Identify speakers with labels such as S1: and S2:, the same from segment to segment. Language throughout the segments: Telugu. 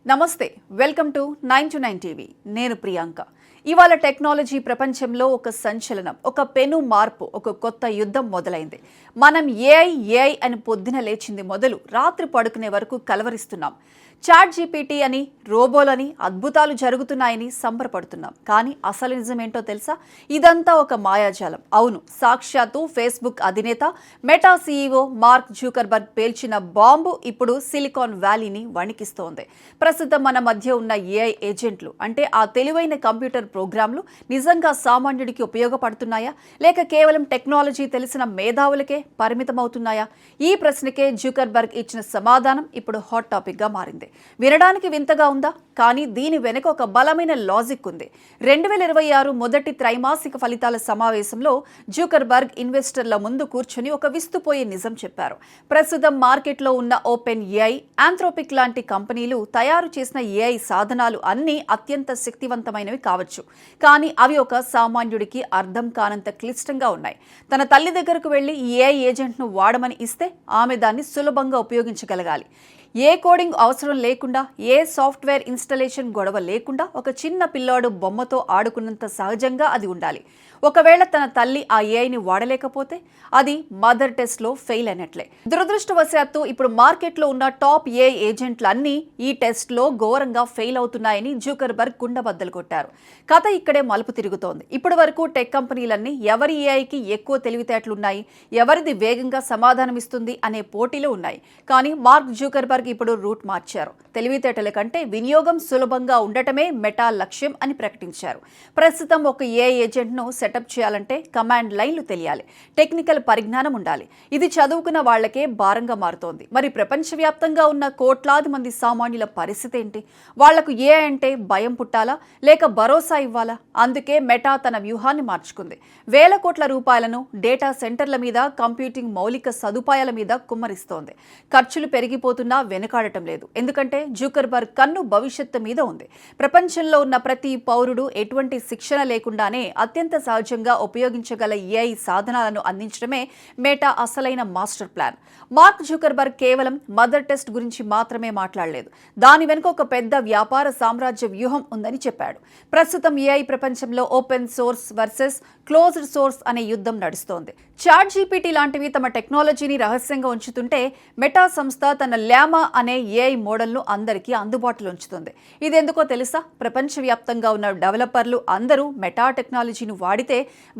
S1: నమస్తే, వెల్కమ్ టు 9 టీవీ. నేను ప్రియాంక. ఇవాళ టెక్నాలజీ ప్రపంచంలో ఒక సంచలనం, ఒక పెను మార్పు, ఒక కొత్త యుద్ధం మొదలైంది. మనం ఏఐ అని పొద్దున లేచింది మొదలు రాత్రి పడుకునే వరకు కలవరిస్తున్నాం. చాట్ జీపీటీ అని, రోబోలని, అద్భుతాలు జరుగుతున్నాయని సంబరపడుతున్నాం. కానీ అసలు నిజమేంటో తెలుసా? ఇదంతా ఒక మాయాజాలం. అవును, సాక్షాత్తు ఫేస్బుక్ అధినేత మెటా సీఈఓ మార్క్ జుకర్బర్గ్ పేల్చిన బాంబు ఇప్పుడు సిలికాన్ వ్యాలీని వణికిస్తోంది. ప్రస్తుతం మన మధ్య ఉన్న ఏఐ ఏజెంట్లు అంటే ఆ తెలివైన కంప్యూటర్ ప్రోగ్రాంలు నిజంగా సామాన్యుడికి ఉపయోగపడుతున్నాయా, లేక కేవలం టెక్నాలజీ తెలిసిన మేధావులకే పరిమితమవుతున్నాయా? ఈ ప్రశ్నకే జుకర్బర్గ్ ఇచ్చిన సమాధానం ఇప్పుడు హాట్ టాపిక్ గా మారింది. వినడానికి వింతగా ఉందా? కానీ దీని వెనుక ఒక బలమైన లాజిక్ ఉంది. 2026 మొదటి త్రైమాసిక ఫలితాల సమావేశంలో జుకర్బర్గ్ ఇన్వెస్టర్ల ముందు కూర్చుని ఒక విస్తుపోయే నిజం చెప్పారు. ప్రస్తుతం మార్కెట్లో ఉన్న ఓపెన్ ఏఐ, ఆంథ్రోపిక్ లాంటి కంపెనీలు తయారు చేసిన ఏఐ సాధనాలు అన్నీ అత్యంత శక్తివంతమైనవి కావచ్చు, కానీ అవి ఒక సామాన్యుడికి అర్థం కానంత క్లిష్టంగా ఉన్నాయి. తన తల్లి దగ్గరకు వెళ్లి ఏఐ ఏజెంట్ను వాడమని ఇస్తే ఆమె దాన్ని సులభంగా ఉపయోగించగలగాలి. ఏ కోడింగ్ అవసరం లేకుండా, ఏ సాఫ్ట్వేర్ ఇన్స్టలేషన్ గొడవ లేకుండా ఒక చిన్న పిల్లాడు బొమ్మతో ఆడుకున్నంత సహజంగా అది ఉండాలి. ఒకవేళ తన తల్లి ఆ ఏఐని వాడలేకపోతే అది మదర్ టెస్ట్లో ఫెయిల్ అయినట్లే. దురదృష్టవశాత్తు ఇప్పుడు మార్కెట్లో ఉన్న టాప్ ఏఐ ఏజెంట్లన్నీ ఈ టెస్ట్లో ఘోరంగా ఫెయిల్ అవుతున్నాయని జుకర్బర్గ్ కుండబద్దలు కొట్టారు. కథ ఇక్కడే మలుపు తిరుగుతోంది. ఇప్పటి వరకు టెక్ కంపెనీలన్నీ ఎవరి ఏఐకి ఎక్కువ తెలివితేటలున్నాయి, ఎవరిది వేగంగా సమాధానమిస్తుంది అనే పోటీలో ఉన్నాయి. కానీ మార్క్ జుకర్బర్గ్ ఇప్పుడు రూట్ మార్చారు. తెలివితేటల కంటే వినియోగం సులభంగా ఉండటమే మెటా లక్ష్యం అని ప్రకటించారు. ప్రస్తుతం ఒక ఏఐ ఏజెంట్ను సెటప్ చేయాలంటే కమాండ్ లైన్లు తెలియాలి, టెక్నికల్ పరిజ్ఞానం ఉండాలి. ఇది చదువుకున్న వాళ్లకే భారంగా మారుతోంది. మరి ప్రపంచవ్యాప్తంగా ఉన్న కోట్లాది మంది సామాన్యుల పరిస్థితి ఏంటి? వాళ్లకు ఏఐ అంటే భయం పుట్టాలా, లేక భరోసా ఇవ్వాలా? అందుకే మెటా తన వ్యూహాన్ని మార్చుకుంది. వేల కోట్ల రూపాయలను డేటా సెంటర్ల మీద, కంప్యూటింగ్ మౌలిక సదుపాయాల మీద కుమ్మరిస్తోంది. ఖర్చులు పెరిగిపోతున్నా వెనుకాడటం లేదు. ఎందుకంటే జుకర్బర్గ్ కన్ను భవిష్యత్తు మీద ఉంది. ప్రపంచంలో ఉన్న ప్రతి పౌరుడు ఎటువంటి శిక్షణ లేకుండానే అత్యంత సహజంగా ఉపయోగించగల ఏఐ సాధనాలను అందించడమే మెటా అసలైన మాస్టర్ ప్లాన్. మార్క్ జుకర్బర్గ్ కేవలం మదర్ టెస్ట్ గురించి మాత్రమే మాట్లాడలేదు. దాని వెనుక ఒక పెద్ద వ్యాపార సామ్రాజ్య వ్యూహం ఉందని చెప్పాడు. ప్రస్తుతం ఏఐ ప్రపంచంలో open source versus closed source అనే యుద్ధం నడుస్తోంది. చాట్ జీపీటీ లాంటివి తమ టెక్నాలజీని రహస్యంగా ఉంచుతుంటే, మెటా సంస్థ తన ల్యామా అనే ఏఐ మోడల్ను అందరికీ అందుబాటులో ఉంచుతుంది. ఇదెందుకో తెలుసా? ప్రపంచవ్యాప్తంగా ఉన్న డెవలపర్లు అందరూ మెటా టెక్నాలజీని వాడితే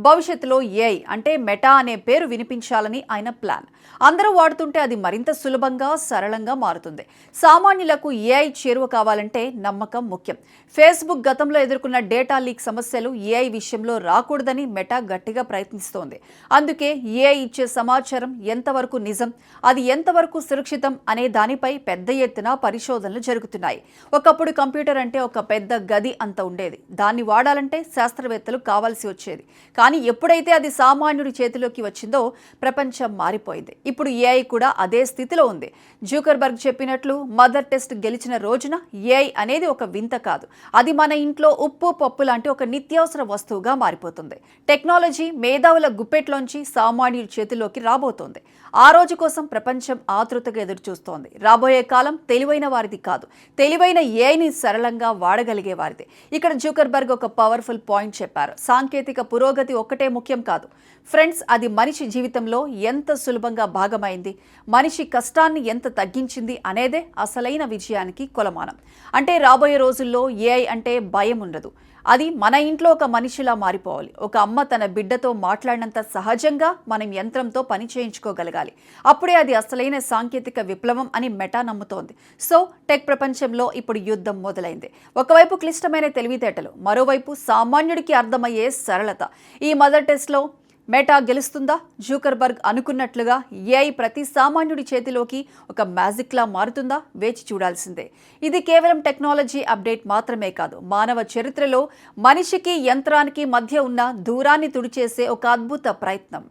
S1: భవిష్యత్తులో ఏఐ అంటే మెటా అనే పేరు వినిపించాలని ఆయన ప్లాన్. అందరూ వాడుతుంటే అది మరింత సులభంగా, సరళంగా మారుతుంది. సామాన్యులకు ఏఐ చేరువ కావాలంటే నమ్మకం ముఖ్యం. ఫేస్బుక్ గతంలో ఎదుర్కొన్న డేటా లీక్ సమస్యలు ఏఐ విషయంలో రాకూడదని మెటా గట్టిగా ప్రయత్నిస్తోంది. అందుకే ఏఐ ఇచ్చే సమాచారం ఎంతవరకు నిజం, అది ఎంతవరకు సురక్షితం అనే దానిపై పెద్ద ఎత్తున పరిశోధనలు జరుగుతున్నాయి. ఒకప్పుడు కంప్యూటర్ అంటే ఒక పెద్ద గది అంత ఉండేది. దాన్ని వాడాలంటే శాస్త్రవేత్తలు కావాల్సి వచ్చేది. కానీ ఎప్పుడైతే అది సామాన్యుడి చేతిలోకి వచ్చిందో ప్రపంచం మారిపోయింది. ఇప్పుడు ఏఐ కూడా అదే స్థితిలో ఉంది. జుకర్బర్గ్ చెప్పినట్లు మదర్ టెస్ట్ గెలిచిన రోజున ఏఐ అనేది ఒక వింత కాదు, అది మన ఇంట్లో ఉప్పు పప్పు లాంటి ఒక నిత్యావసర వస్తువుగా మారిపోతుంది. టెక్నాలజీ మేధావుల గుప్పెట్లోంచి సామాన్యుల చేతిలోకి రాబోతోంది. ఆ రోజు కోసం ప్రపంచం ఆతృతగా ఎదురు చూస్తోంది. రాబోయే కాలం తెలివైన వారిది కాదు, తెలివైన ఏఐని సరళంగా వాడగలిగే వారిది. ఇక్కడ జుకర్బర్గ్ ఒక పవర్ఫుల్ పాయింట్ చెప్పారు. సాంకేతిక పురోగతి ఒక్కటే ముఖ్యం కాదు ఫ్రెండ్స్, అది మనిషి జీవితంలో ఎంత సులభంగా భాగమైంది, మనిషి కష్టాన్ని ఎంత తగ్గించింది అనేదే అసలైన విజయానికి కొలమానం. అంటే రాబోయే రోజుల్లో ఏఐ అంటే భయం ఉండదు, అది మన ఇంట్లో ఒక మనిషిలా మారిపోవాలి. ఒక అమ్మ తన బిడ్డతో మాట్లాడినంత సహజంగా మనం యంత్రంతో పని చేయించుకోగలగాలి. అప్పుడే అది అసలైన సాంకేతిక విప్లవం అని మెటా నమ్ముతోంది. సో టెక్ ప్రపంచంలో ఇప్పుడు యుద్ధం మొదలైంది. ఒకవైపు క్లిష్టమైన తెలివితేటలు, మరోవైపు సామాన్యుడికి అర్థమయ్యే సరళత. ఈ మదర్ టెస్ట్లో మెటా గెలుస్తుందా? జుకర్బర్గ్ అనుకున్నట్లుగా ఏఐ ప్రతి సామాన్యుడి చేతిలోకి ఒక మ్యాజిక్లా మారుతుందా? వేచి చూడాల్సిందే. ఇది కేవలం టెక్నాలజీ అప్డేట్ మాత్రమే కాదు, మానవ చరిత్రలో మనిషికి యంత్రానికి మధ్య ఉన్న దూరాన్ని తుడిచేసే ఒక అద్భుత ప్రయత్నం.